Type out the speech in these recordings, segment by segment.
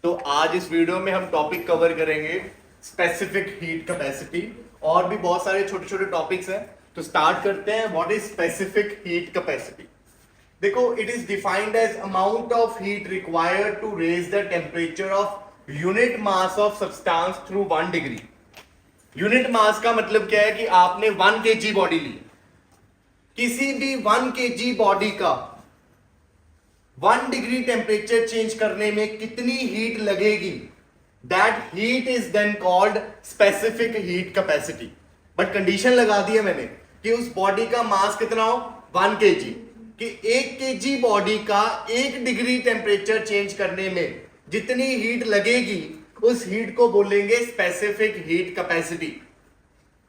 तो आज इस वीडियो में हम टॉपिक कवर करेंगे स्पेसिफिक हीट कैपेसिटी, और भी बहुत सारे छोटे छोटे टॉपिक्स हैं। तो स्टार्ट करते हैं। What is specific heat capacity? देखो, it is defined as amount of heat required to raise the temperature of unit mass of substance through 1 degree. Unit mass का मतलब क्या है कि आपने 1 kg बॉडी ली, किसी भी 1 kg बॉडी का 1 डिग्री टेम्परेचर चेंज करने में कितनी हीट लगेगी, that heat is then called specific heat capacity. But condition लगा दी है मैंने कि उस बॉडी का मास कितना हो, 1 kg, कि 1 kg बॉडी का 1 डिग्री टेम्परेचर चेंज करने में जितनी हीट लगेगी उस हीट को बोलेंगे specific heat capacity.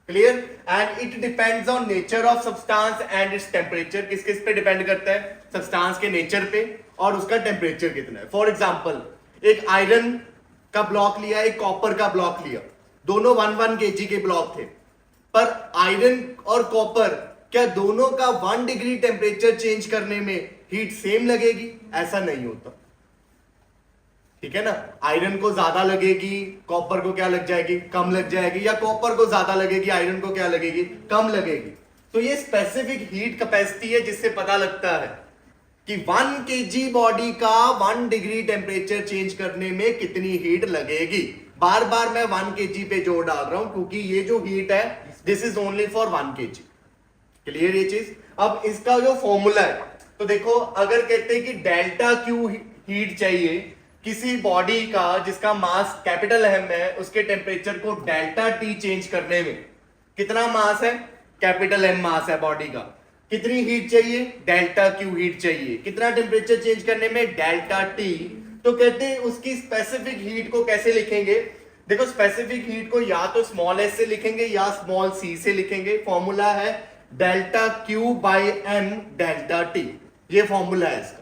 Clear? And it depends on nature of substance and its temperature. किस किस पे डिपेंड करता है? सब्सटेंस के नेचर पे और उसका टेम्परेचर कितना है। फॉर एग्जांपल, एक आयरन का ब्लॉक लिया, एक कॉपर का ब्लॉक लिया, दोनों 1 kg के ब्लॉक थे, पर आयरन और कॉपर क्या दोनों का 1 डिग्री टेम्परेचर चेंज करने में हीट सेम लगेगी? ऐसा नहीं होता। ठीक है ना? आयरन को ज्यादा लगेगी, कॉपर को क्या लग जाएगी, कम लग जाएगी, या कॉपर को ज्यादा लगेगी, आयरन को क्या लगेगी, कम लगेगी। तो ये स्पेसिफिक हीट कैपेसिटी है, जिससे पता लगता है कि 1 kg बॉडी का 1 डिग्री टेम्परेचर चेंज करने में कितनी हीट लगेगी। बार बार मैं 1 kg पे जोर डाल रहा हूं क्योंकि ये जो हीट है this is only for 1 kg। Clear ये चीज? अब इसका जो फॉर्मूला है, तो देखो, अगर कहते हैं कि डेल्टा क्यू हीट चाहिए किसी बॉडी का जिसका मास कैपिटल एम है, उसके टेम्परेचर को डेल्टा टी चेंज करने में कितना मास है, कैपिटल एम मास है बॉडी का, कितनी हीट चाहिए, डेल्टा क्यू हीट चाहिए। कितना टेम्परेचर चेंज करने में, डेल्टा टी। तो कहते हैं उसकी स्पेसिफिक हीट को कैसे लिखेंगे? देखो, स्पेसिफिक हीट को या तो स्मॉल एस से लिखेंगे या स्मॉल सी से लिखेंगे। फॉर्मूला है delta Q by M delta T. ये फॉर्मूला है इसका।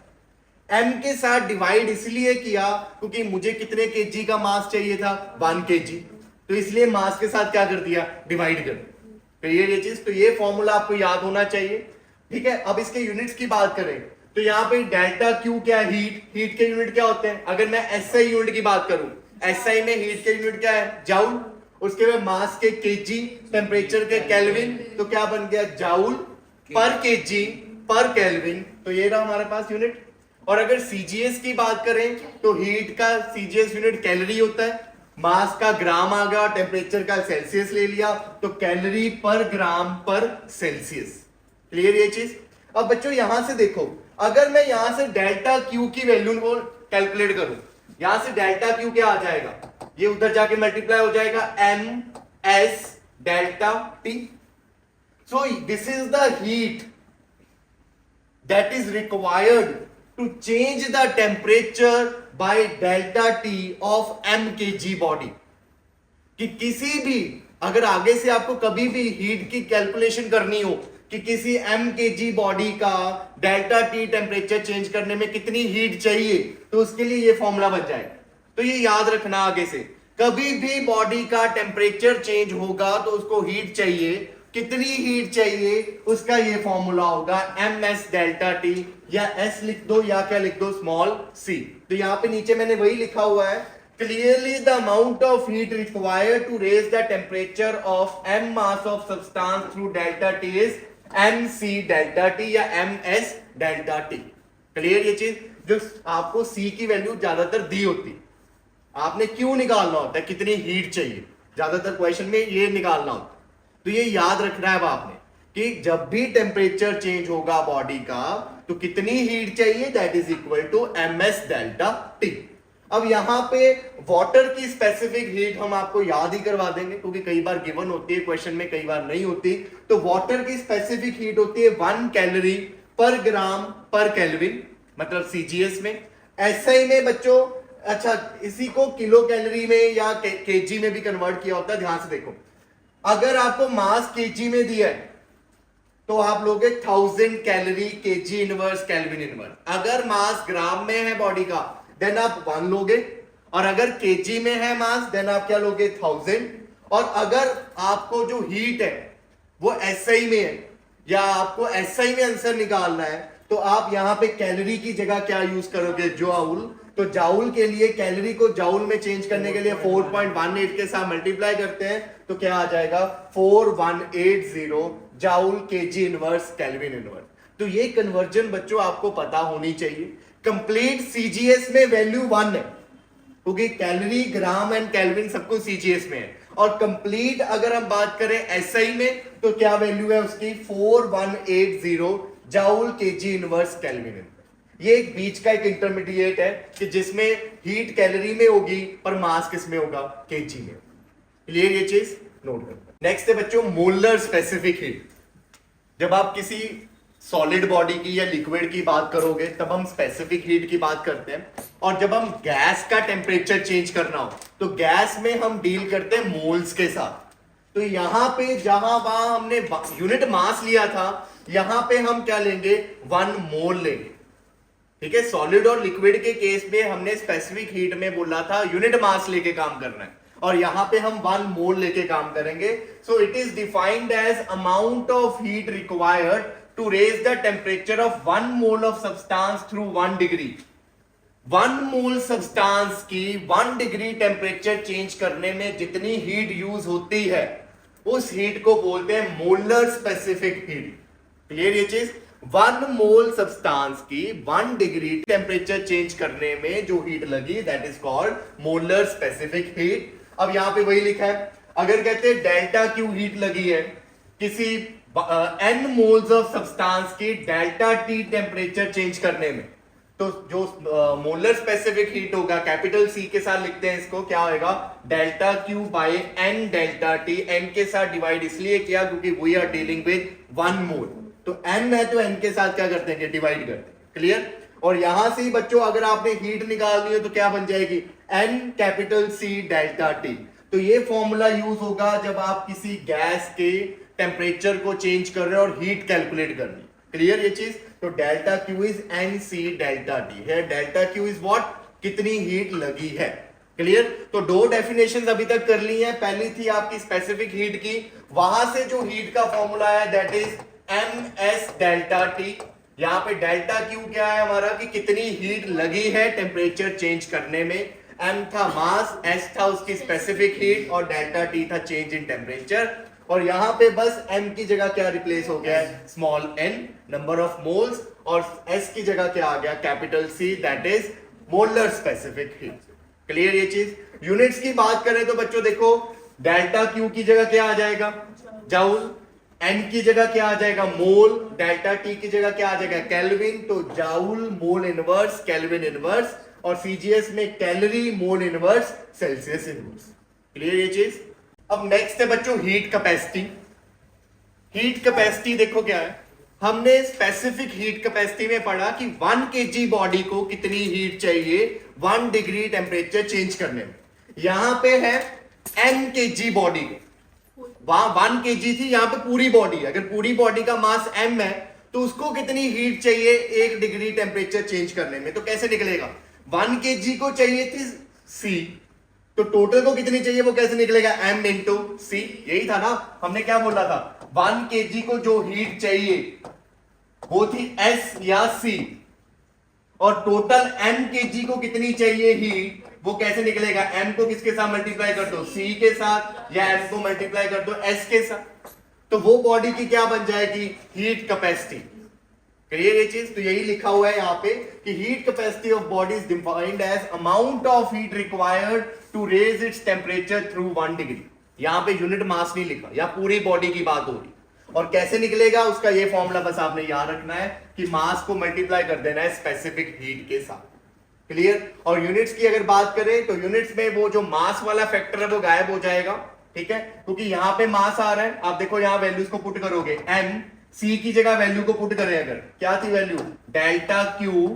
m के साथ डिवाइड इसलिए किया क्योंकि मुझे कितने kg का मास चाहिए था, 1 kg, तो इसलिए मास के साथ क्या कर दिया, डिवाइड कर दिया। तो ये चीज, तो ये फॉर्मूला आपको याद होना चाहिए। ठीक है? अब इसके यूनिट्स की बात करें तो यहाँ पे डेल्टा क्यू क्या है, हीट के यूनिट क्या होते हैं। अगर मैं एसआई यूनिट की बात करूं, एसआई में हीट के यूनिट क्या है, जाउल। उसके बाद मास के केजी, टेम्परेचर के केल्विन, तो क्या बन गया, जाउल पर केजी पर केल्विन। तो ये रहा हमारे पास यूनिट। और अगर सीजीएस की बात करें तो हीट का सीजीएस यूनिट कैलोरी होता है, मास का ग्राम आ गया, टेम्परेचर का सेल्सियस ले लिया, तो कैलोरी पर ग्राम पर सेल्सियस। क्लियर ये चीज? अब बच्चों यहां से देखो, अगर मैं यहां से डेल्टा क्यू की वैल्यू को कैलकुलेट करूं, यहां से डेल्टा क्यू क्या आ जाएगा, ये उधर जाके मल्टीप्लाई हो जाएगा, M S delta T. So this is the heat that is required to change the temperature by delta T of m kg body। कि किसी भी, अगर आगे से आपको कभी भी हीट की कैलकुलेशन करनी हो कि किसी m kg बॉडी का डेल्टा T टेम्परेचर चेंज करने में कितनी हीट चाहिए, तो उसके लिए ये फॉर्मूला बन जाएगा। तो ये याद रखना, आगे से कभी भी बॉडी का टेम्परेचर चेंज होगा तो उसको हीट चाहिए, कितनी हीट चाहिए, उसका ये फॉर्मूला होगा एम एस डेल्टा टी, या एस लिख दो या क्या लिख दो, स्मॉल सी। तो यहां पे नीचे मैंने वही लिखा हुआ है, clearly the amount of heat required to raise the temperature of M mass of substance through delta T is M C delta T या M S delta T. Clear ये चीज? जो आपको सी की वैल्यू ज्यादातर दी होती, आपने क्यों निकालना होता है, कितनी हीट चाहिए, ज्यादातर क्वेश्चन में ये निकालना होता है। तो ये याद रखना है आपने कि जब भी टेम्परेचर चेंज होगा बॉडी का तो कितनी हीट चाहिए, that is equal to M S delta T. अब यहां पे वाटर की स्पेसिफिक हीट हम आपको याद ही करवा देंगे क्योंकि कई बार गिवन होती है क्वेश्चन में, कई बार नहीं होती। तो वाटर की स्पेसिफिक हीट होती है 1 कैलोरी पर ग्राम पर केल्विन, मतलब सीजीएस में। एसआई में बच्चों, अच्छा, इसी को किलो कैलोरी में या केजी में भी कन्वर्ट किया होता है। ध्यान से देखो, अगर आपको मास केजी में दिया है तो आप लोगे 1000 calorie KG inverse kelvin inverse. अगर मास ग्राम में है बॉडी का देन आप 1 लोगे, और अगर केजी में है मास देन आप क्या लोगे, 1000। और अगर आपको जो हीट है वो एसआई में है या आपको एसआई में आंसर निकालना है तो आप यहां पे कैलोरी की जगह क्या यूज करोगे, जूल। तो जाउल के लिए कैलोरी को जाउल में चेंज करने के लिए 4.18 के साथ मल्टीप्लाई करते हैं तो क्या आ जाएगा 4180 joule KG inverse kelvin inverse. तो ये कन्वर्जन बच्चों आपको पता होनी चाहिए। कंप्लीट सीजीएस में वैल्यू 1 है क्योंकि कैलोरी ग्राम एंड केल्विन सबको सीजीएस में है। और कंप्लीट अगर हम बात करें एसआई में तो क्या वैल्यू है उसकी 4180 जाउल केजी इनवर्स केल्विन। ये एक बीच का एक इंटरमीडिएट है कि जिसमें हीट कैलोरी में होगी पर मास किस में होगा केजी में। क्लियर ये चीज नोट करना। नेक्स्ट है बच्चों मोलर स्पेसिफिक हीट। जब आप किसी सॉलिड बॉडी की या लिक्विड की बात करोगे तब हम स्पेसिफिक हीट की बात करते हैं। और जब हम गैस का टेम्परेचर चेंज करना हो तो गैस में हम डील करते हैं मोल्स के साथ। तो यहां पे जहां वहां हमने यूनिट मास लिया था यहां पे हम क्या लेंगे 1 मोल लेंगे। ठीक है, सॉलिड और लिक्विड के केस में हमने स्पेसिफिक हीट में बोला था यूनिट मास लेके काम करना है और यहां पे हम 1 मोल लेके काम करेंगे। So it is defined as amount of heat required to raise the temperature of 1 mole of substance through 1 degree. 1 mole substance की 1 डिग्री टेम्परेचर चेंज करने में जितनी हीट यूज होती है उस हीट को बोलते हैं मोलर स्पेसिफिक हीट। क्लियर ये चीज? 1 मोल सब्सटेंस की 1 डिग्री टेम्परेचर चेंज करने में जो हीट लगी that is called molar specific heat. अब यहां पे वही लिखा है, अगर कहते हैं डेल्टा क्यू हीट लगी है किसी n मोल्स ऑफ सब्सटेंस की डेल्टा टी टेम्परेचर चेंज करने में, तो जो मोलर स्पेसिफिक हीट होगा कैपिटल सी के साथ लिखते हैं इसको, क्या होगा delta Q by n delta T. n के साथ डिवाइड इसलिए किया क्योंकि we are dealing with 1 mole, तो n है तो n के साथ क्या करते हैं डिवाइड करते हैं। क्लियर? और यहां से ही बच्चों अगर आपने हीट निकालनी हो तो क्या बन जाएगी n capital C delta T। तो ये फॉर्मूला यूज होगा जब आप किसी गैस के टेम्परेचर को चेंज कर रहे हो और हीट कैलकुलेट करनी। क्लियर ये चीज? तो delta Q is NC delta T है। डेल्टा Q इज व्हाट, कितनी हीट लगी है। क्लियर? तो 2 डेफिनेशंस अभी तक कर ली हैं। पहली थी आपकी स्पेसिफिक हीट की, वहां से जो हीट का फॉर्मूला है that is ms delta T. यहां पे डेल्टा क्यू क्या है हमारा कि कितनी हीट लगी है टेम्परेचर चेंज करने में। m था मास, s था उसकी स्पेसिफिक हीट और डेल्टा टी था चेंज इन टेम्परेचर। और यहां पे बस m की जगह क्या रिप्लेस हो गया है small n number of moles और s की जगह क्या आ गया capital C that is molar specific heat. Clear ये चीज? यूनिट्स की बात करें तो बच्चों देखो डेल्टा क्यू की जगह क्या आ जाएगा जाउल, n की जगह क्या आ जाएगा मोल, डेल्टा टी की जगह क्या आ जाएगा केल्विन। तो joule mole inverse kelvin inverse और सीजीएस में calorie mole inverse Celsius inverse. Clear ये चीज? अब नेक्स्ट है बच्चों हीट कैपेसिटी। हीट कैपेसिटी देखो क्या है, हमने स्पेसिफिक हीट कैपेसिटी में पढ़ा कि 1 केजी बॉडी को कितनी हीट चाहिए 1 डिग्री टेम्परेचर चेंज करने में। यहां पे है n केजी बॉडी को, वहां 1 केजी थी, यहां पे पूरी बॉडी है। अगर पूरी बॉडी का मास m है तो उसको कितनी हीट चाहिए 1 डिग्री टेम्परेचर चेंज करने में। तो कैसे निकलेगा 1 केजी को चाहिए थी c, तो टोटल को कितनी चाहिए वो कैसे निकलेगा m इंटू c। यही था ना, हमने क्या बोला था 1 केजी को जो हीट चाहिए वो थी s या c और टोटल m केजी को कितनी चाहिए हीट वो कैसे निकलेगा, m को किसके साथ मल्टीप्लाई कर दो c के साथ या m को मल्टीप्लाई कर दो s के साथ। तो वो बॉडी की क्या बन जाएगी हीट कैपेसिटी। क्लियर ये चीज? तो यही लिखा हुआ है यहाँ पे कि heat capacity of body is defined as amount of heat required to raise its temperature through 1 degree. यहाँ पे यूनिट मास नहीं लिखा, या पूरी बॉडी की बात हो रही। और कैसे निकलेगा उसका ये फॉर्मूला बस आपने याद रखना है कि मास को मल्टीप्लाई कर देना है स्पेसिफिक हीट के साथ। क्लियर? और यूनिट्स की अगर बात करें तो यूनिट्स में वो जो मास वाला फैक्टर है वो गायब हो जाएगा। ठीक है, क्योंकि यहां पे मास आ रहा है, आप देखो यहां वैल्यूज को पुट करोगे, m c की जगह वैल्यू को पुट करें, अगर क्या थी value delta Q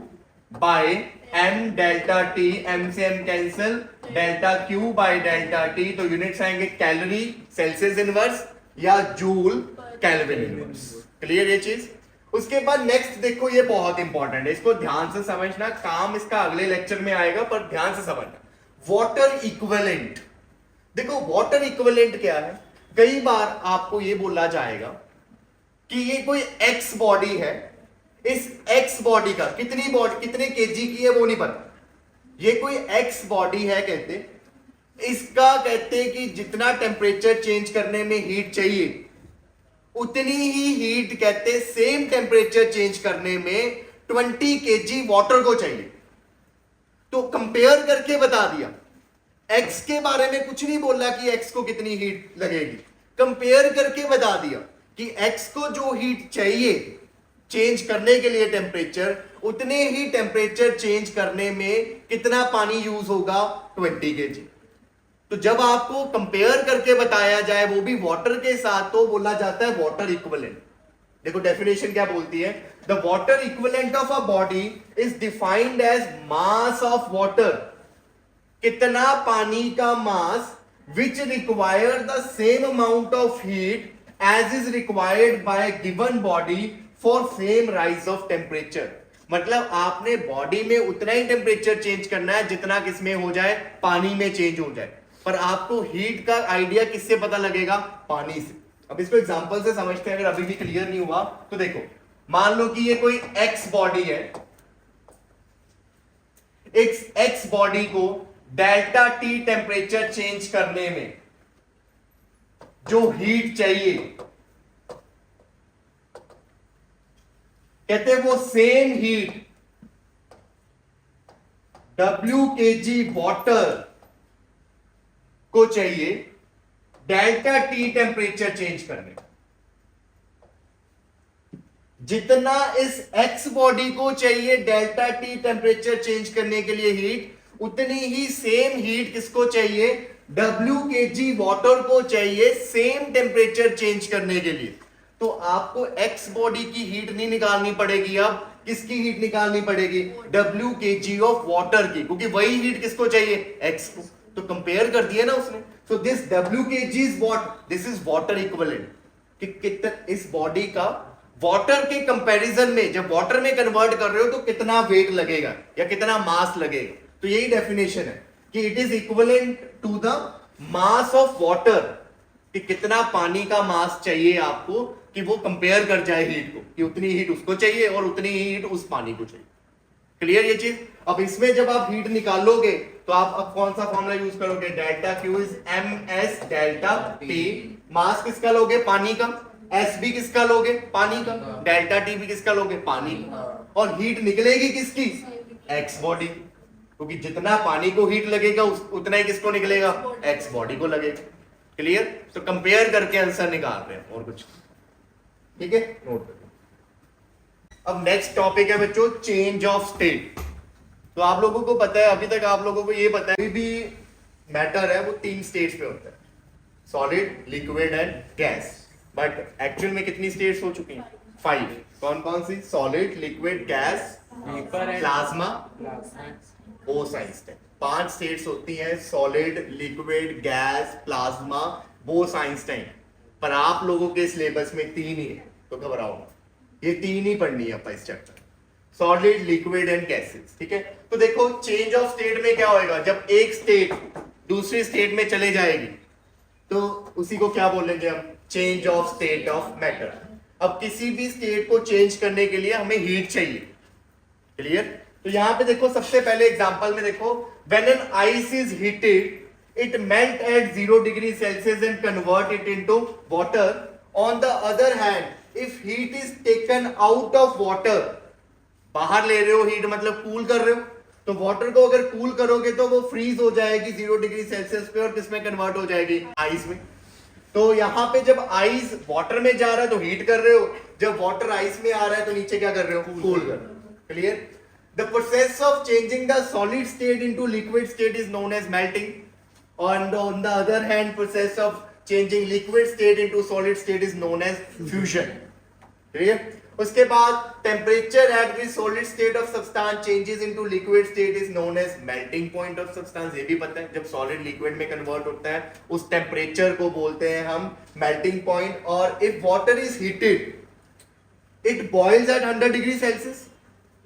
by m delta T, m से m cancel, delta Q by delta T. तो यूनिट्स आएंगे कैलोरी सेल्सियस इनवर्स या जूल केल्विन इनवर्स। क्लियर ये चीज? उसके बाद नेक्स्ट देखो, ये बहुत इंपॉर्टेंट है, इसको ध्यान से समझना, काम इसका अगले लेक्चर में आएगा पर ध्यान से समझना। Water equivalent. देखो वाटर इक्विवेलेंट क्या है, कई बार आपको ये बोला जाएगा कि ये कोई एक्स बॉडी है, इस एक्स बॉडी का कितनी बॉडी कितने केजी की है वो नहीं पता, ये कोई एक्स बॉडी है कहते, इसका कहते हैं कि जितना टेम्परेचर चेंज करने में हीट चाहिए उतनी ही हीट कहते सेम टेम्परेचर चेंज करने में 20 kg वाटर को चाहिए। तो कंपेयर करके बता दिया, एक्स के बारे में कुछ नहीं बोला कि एक्स को कितनी हीट लगेगी, कंपेयर करके बता दिया कि एक्स को जो हीट चाहिए चेंज करने के लिए टेम्परेचर, उतने ही टेम्परेचर चेंज करने में कितना पानी यूज होगा 20 kg। तो जब आपको कंपेयर करके बताया जाए वो भी वाटर के साथ, तो बोला जाता है वाटर इक्विवेलेंट। देखो डेफिनेशन क्या बोलती है, the water equivalent of a body is defined as mass of water, कितना पानी का mass which require the same amount of heat as is required by given body for same rise of temperature. मतलब आपने body में उतना ही temperature change करना है जितना किसमें हो जाए, पानी में चेंज हो जाए। पर आपको हीट का आइडिया किससे पता लगेगा, पानी से। अब इसको एग्जांपल से समझते हैं, अगर अभी भी क्लियर नहीं हुआ तो देखो, मान लो कि ये कोई एक्स बॉडी है, एक्स बॉडी को डेल्टा टी टेम्परेचर चेंज करने में जो हीट चाहिए कहते हैं वो same heat W kg water को चाहिए डेल्टा टी टेम्परेचर चेंज करने। जितना इस एक्स बॉडी को चाहिए डेल्टा टी टेम्परेचर चेंज करने के लिए हीट, उतनी ही सेम हीट किसको चाहिए, W kg वाटर को चाहिए सेम टेम्परेचर चेंज करने के लिए। तो आपको एक्स बॉडी की हीट नहीं निकालनी पड़ेगी, अब किसकी हीट निकालनी पड़ेगी, W kg ऑफ वाटर की, क्योंकि वही हीट किसको चाहिए, एक्स को। तो कंपेयर कर दिया ना उसने। So this W kg is what, this is water equivalent, कि कितना इस बॉडी का वाटर के कंपैरिजन में, जब वाटर में कन्वर्ट कर रहे हो तो कितना वेट लगेगा या कितना मास लगेगा। तो यही डेफिनेशन है कि it is equivalent to the mass of water, कि कितना पानी का मास चाहिए आपको कि वो कंपेयर कर जाए हीट को, कि उतनी हीट उसको चाहिए और उतनी ही हीट उस पानी को चाहिए। क्लियर ये चीज। अब इसमें जब आप हीट निकालोगे तो आप अब कौन सा फॉर्मूला यूज करोगे, delta Q is M S delta T. Mass किसका लोगे, पानी का। एस भी किसका लोगे, पानी का। डेल्टा टी भी किसका लोगे, पानी का। और हीट निकलेगी किसकी, एक्स बॉडी, क्योंकि जितना पानी को हीट लगेगा उतना ही किसको निकलेगा, एक्स बॉडी को लगेगा। क्लियर। तो कंपेयर करके आंसर निकाल रहे हैं और कुछ, ठीक है, नोट करो। अब नेक्स्ट टॉपिक है बच्चों, चेंज ऑफ स्टेट। तो आप लोगों को पता है, अभी तक आप लोगों को ये पता है, कोई भी मैटर है वो 3 स्टेट्स पे होता है, solid, liquid and gas. But actual में कितनी स्टेट्स हो चुकी हैं, 5। कौन कौन सी, solid, liquid, gas, plasma, Bose Einstein. 5 states होती हैं, solid, liquid, gas, plasma, Bose Einstein. पर आप लोगों के सिलेबस में 3 ही है, तो घबराओ मत, ये 3 ही पढ़नी है अपन इस chapter, solid, liquid and gases. ठीक है। तो देखो चेंज ऑफ स्टेट में क्या होएगा, जब एक स्टेट दूसरी स्टेट में चले जाएगी तो उसी को क्या बोलेंगे हम, change of state of matter. अब किसी भी स्टेट को चेंज करने के लिए हमें हीट चाहिए। क्लियर। तो यहां पे देखो, सबसे पहले एग्जांपल में देखो, when an ice is heated it melt at 0 degree Celsius and convert it into water. On the other hand, if heat is taken out of water, बाहर ले रहे हो हीट मतलब कूल कर रहे हो, तो वाटर को अगर कूल करोगे तो वो फ्रीज हो जाएगी 0 डिग्री सेल्सियस पे और किसमें कन्वर्ट हो जाएगी, आइस में। तो यहाँ पे जब आइस वाटर में जा रहा है तो हीट कर रहे हो, जब वाटर आइस में आ रहा है तो नीचे क्या कर रहे हो, कूल कर रहे हो। Clear. The process of changing the solid state into liquid state is known as melting. And on the other hand, process of changing liquid state into solid state is known as fusion. Clear? उसके बाद temperature at which solid state of substance changes into liquid state is known as melting point of substance. ये भी पता है, जब solid liquid में convert होता है उस temperature को बोलते हैं हम melting point. और if water is heated, it boils at 100 degree Celsius.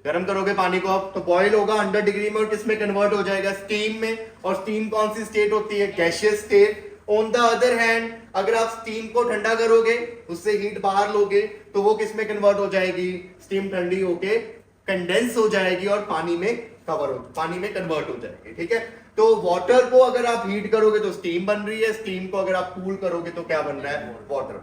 गर्म करोगे पानी को आप तो बॉयल होगा 100 डिग्री में और किसमें कन्वर्ट हो जाएगा, स्टीम में। और स्टीम कौन सी स्टेट होती है, gaseous state. On the other hand, अगर आप स्टीम को ठंडा करोगे, उससे हीट बाहर लोगे, तो वो किसमें कन्वर्ट हो जाएगी, स्टीम ठंडी होके कंडेंस हो जाएगी और पानी में पानी में कन्वर्ट हो जाएगी, ठीक है। तो वाटर को अगर आप हीट करोगे तो स्टीम बन रही है, स्टीम को अगर आप कूल करोगे तो क्या बन रहा है, water.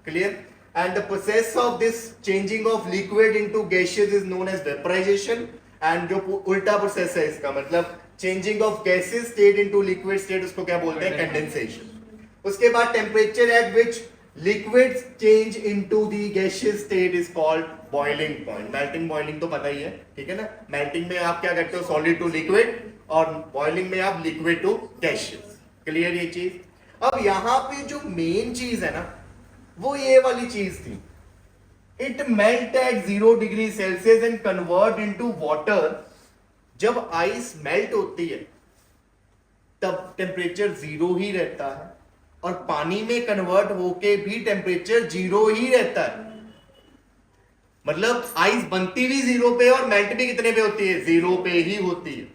Clear. And the process of this changing of liquid into gases is known as vaporisation. And जो उल्टा प्रोसेस है इसका, मतलब changing of gases state into liquid state, उसको क्या बोलते हैं, कंडेंसेशन। उसके बाद temperature at which liquids change into the gaseous state is called boiling point. Melting boiling तो पता ही है, ठीक है ना। मेल्टिंग में आप क्या करते हो, सॉलिड टू लिक्विड, और बॉइलिंग में आप लिक्विड टू गैसियस। क्लियर ये चीज। अब यहां पे जो मेन चीज है ना, वो ये वाली चीज थी, it melt eight 0 degree Celsius and convert into water. जब आइस मेल्ट होती है तब टेम्परेचर 0 ही रहता है, और पानी में कन्वर्ट होके भी टेम्परेचर 0 ही रहता है। मतलब आइस बनती भी 0 पे और मेल्ट भी कितने पे होती है, 0 पे ही होती है।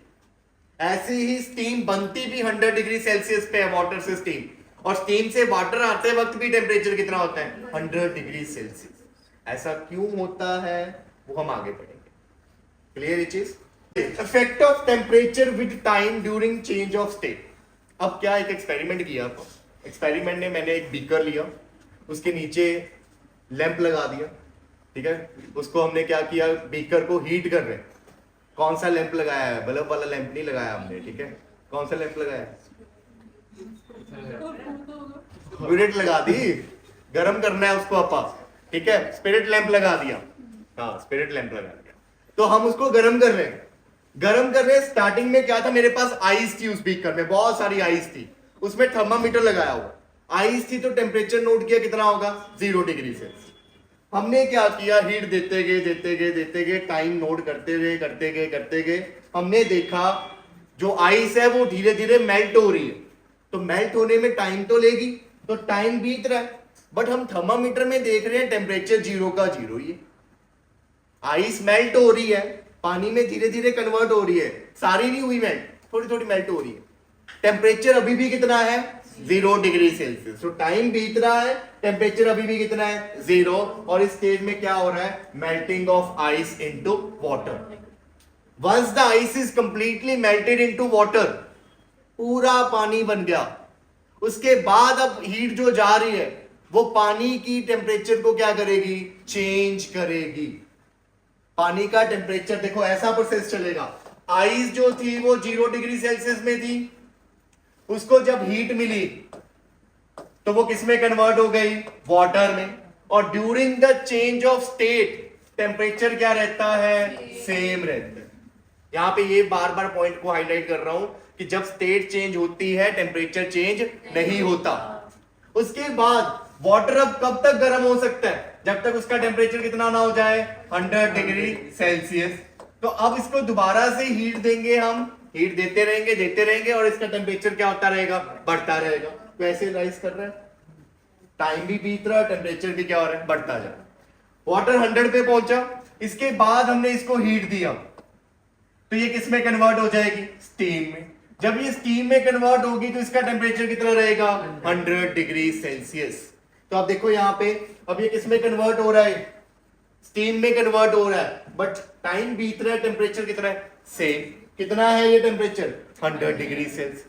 ऐसे ही स्टीम बनती भी 100 डिग्री सेल्सियस पे है, वाटर से स्टीम, और स्टीम से वाटर आते वक्त भी टेम्परेचर कितना होता है, 100 डिग्री सेल्सियस। ऐसा क्यों होता है वो हम आगे पढ़ेंगे। क्लियर ये चीज। Effect of temperature with time during change of state. अब क्या, एक एक्सपेरिमेंट किया आपको। एक्सपेरिमेंट ने मैंने एक बीकर लिया, उसके नीचे लैंप लगा दिया, ठीक है। उसको हमने क्या किया, बीकर को हीट कर रहे हैं। कौन सा लैंप लगाया है, बल्ब वाला लैंप नहीं लगाया हमने, ठीक है। कौन सा लैंप लगाया है, स्पिरिट लगा दी, गर्म करना है उसको अपा, ठीक है। स्पिरिट लैंप लगा दिया, हाँ स्पिरिट लैंप लगा दिया। तो हम उसको गर्म कर रहे हैं, गर्म कर रहे हैं। स्टार्टिंग में क्या था, मेरे पास आइस थी, उस बीकर में बहुत सारी आइस थी, उसमें थर्मामीटर लगाया हुआ आइस थी, तो टेम्परेचर नोट किया कितना होगा, 0 डिग्री सेल्सियस। हमने क्या किया, हीट देते गए, टाइम नोट करते गए। हमने देखा जो आइस है वो धीरे धीरे मेल्ट हो रही है, तो मेल्ट होने में टाइम तो लेगी, तो टाइम बीत रहा है। बट हम थर्मामीटर में देख रहे हैं टेम्परेचर 0 का 0 ही है। आइस मेल्ट हो रही है, पानी में धीरे धीरे कन्वर्ट हो रही है, सारी नहीं हुई मेल्ट, थोड़ी थोड़ी मेल्ट हो रही है। टेम्परेचर अभी भी कितना है, 0 डिग्री सेल्सियस। तो टाइम बीत रहा है, टेम्परेचर अभी भी कितना है, 0। और इस स्टेज में क्या हो रहा है, melting of ice into water. Once the ice is completely melted into water, पूरा पानी बन गया। उसके बाद अब हीट जो जा रही है वो पानी की टेम्परेचर को क्या करेगी, चेंज करेगी। पानी का टेम्परेचर देखो ऐसा प्रोसेस चलेगा। आइस जो थी वो 0 डिग्री सेल्सियस में थी, उसको जब हीट मिली तो वो किस में कन्वर्ट हो गई, वाटर में। और during the change of state temperature क्या रहता है, सेम रहता है। यहां पे ये बार बार पॉइंट को हाईलाइट कर रहा हूं कि जब स्टेट चेंज होती है टेम्परेचर चेंज नहीं होता। उसके बाद वाटर अब कब तक गर्म हो सकता है, जब तक उसका टेम्परेचर कितना ना हो जाए, 100 डिग्री सेल्सियस। तो अब इसको दोबारा से हीट देंगे, हम हीट देते रहेंगे और इसका टेम्परेचर क्या होता रहेगा, बढ़ता रहेगा। तो ऐसे राइज कर रहा है, टाइम भी बीत रहा है, टेम्परेचर भी क्या हो रहा है, बढ़ता जा रहा है। वाटर 100 पे पहुंचा, इसके बाद हमने इसको हीट दिया, तो ये किस में कन्वर्ट हो जाएगी, स्टीम में। जब ये स्टीम में कन्वर्ट होगी तो इसका टेम्परेचर कितना रहेगा, 100 डिग्री सेल्सियस। तो आप देखो यहां पे, अब ये किस में कन्वर्ट हो रहा है, स्टीम में कन्वर्ट हो रहा है, बट टाइम बीत रहा है, टेम्परेचर कितना है, सेम। कितना है ये टेम्परेचर, 100 डिग्री सेल्सियस।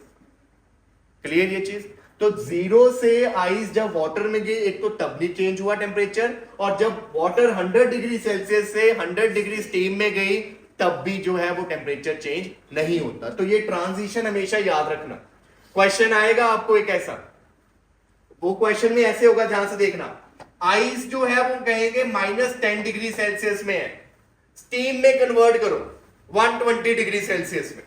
क्लियर ये चीज। तो 0 से आइस जब वाटर में गई, एक तो तब नहीं चेंज हुआ टेम्परेचर, और जब वाटर 100 डिग्री सेल्सियस से 100 डिग्री स्टीम में गई तब भी जो है वो टेम्परेचर चेंज नहीं होता। तो ये ट्रांजिशन हमेशा याद रखना। क्वेश्चन आएगा आपको एक ऐसा, वो क्वेश्चन में ऐसे होगा, ध्यान से देखना। आइस जो है वो कहेंगे -10 डिग्री सेल्सियस में है, स्टीम में कन्वर्ट करो 120 डिग्री सेल्सियस में।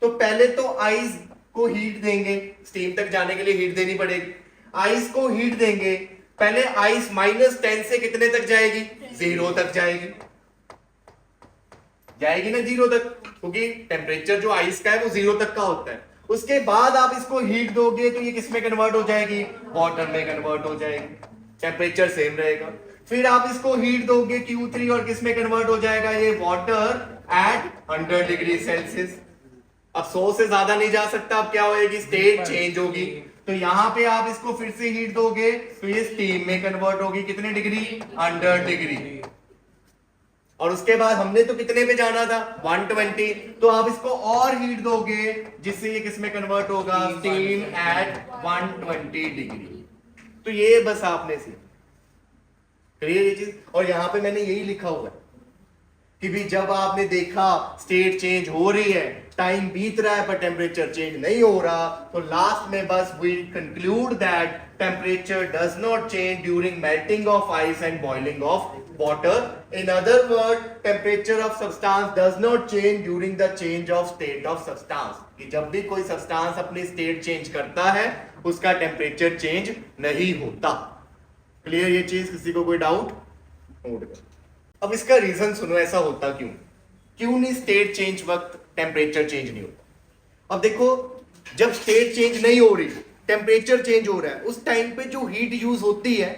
तो पहले तो आइस को हीट देंगे, स्टीम तक जाने के लिए हीट देनी पड़ेगी। आइस को हीट देंगे, पहले आइस -10 से कितने तक जाएगी, 0 तक जाएगी ना, 0 तक, क्योंकि टेम्परेचर जो आइस का है वो 0 तक का होता है। उसके बाद आप इसको हीट दोगे तो ये किस में कन्वर्ट हो जाएगी, वाटर में कन्वर्ट हो जाएगी, टेम्परेचर सेम रहेगा। फिर आप इसको हीट दोगे Q3 और किस में कन्वर्ट हो जाएगा, ये वाटर एट 100 डिग्री सेल्सियस। अब 100 से ज्यादा नहीं जा सकता, अब क्या होगी, स्टेट चेंज होगी। तो यहां पे आप इसको फिर से हीट दोगे तो ये स्टीम में कन्वर्ट होगी, कितने डिग्री, 100 डिग्री। और उसके बाद हमने तो कितने पे जाना था 120, तो आप इसको और हीट दोगे जिससे ये किसमें कन्वर्ट होगा स्टीम एट 120 डिग्री। तो ये बस आपने सीखा, क्लियर ये चीज। और यहां पे मैंने यही लिखा हुआ है कि भी जब आपने देखा स्टेट चेंज हो रही है, टाइम बीत रहा है पर टेम्परेचर चेंज नहीं हो रहा, तो लास्ट में बस we conclude that temperature does not change during melting of ice and boiling of water. In other word, temperature of substance does not change during the change of state of substance. कि जब भी कोई substance अपनी state change करता है उसका temperature change नहीं होता। क्लियर ये चीज, किसी को कोई डाउट? नोट कर। अब इसका रीजन सुनो, ऐसा होता क्यों नहीं स्टेट चेंज वक्त टेम्परेचर चेंज नहीं होता? अब देखो, जब स्टेट चेंज नहीं हो रही, टेम्परेचर चेंज हो रहा है, उस टाइम पे जो हीट यूज होती है